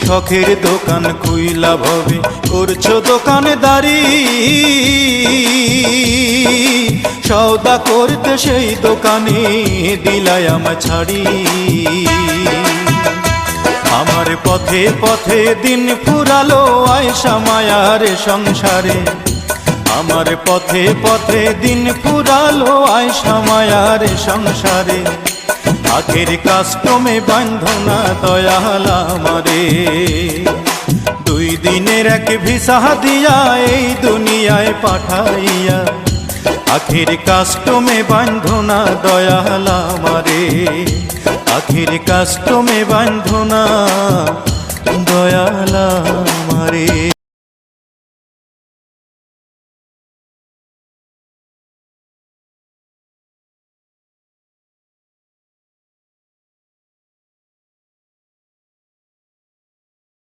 শখের দোকান খুইলা ভবে করছো দোকানদারি, সওদা করতে সেই দোকানে দিলাই আমায় ছাড়ি। আমার পথে পথে দিন ফুরালো আয়সা মায়ার সংসারে, আমার পথে পথে দিন ফুরালো আয়সা মায়ার সংসারে। আখের কাস্টমে বান্ধনা দয়াল আমারে, 2 দিনের এক ভিসা দিয়া এই দুনিয়ায় পাঠাইয়া। আখের কাস্টমে বান্ধনা দয়াল আমারে, আখের কাস্টমে বান্ধনা দয়াল।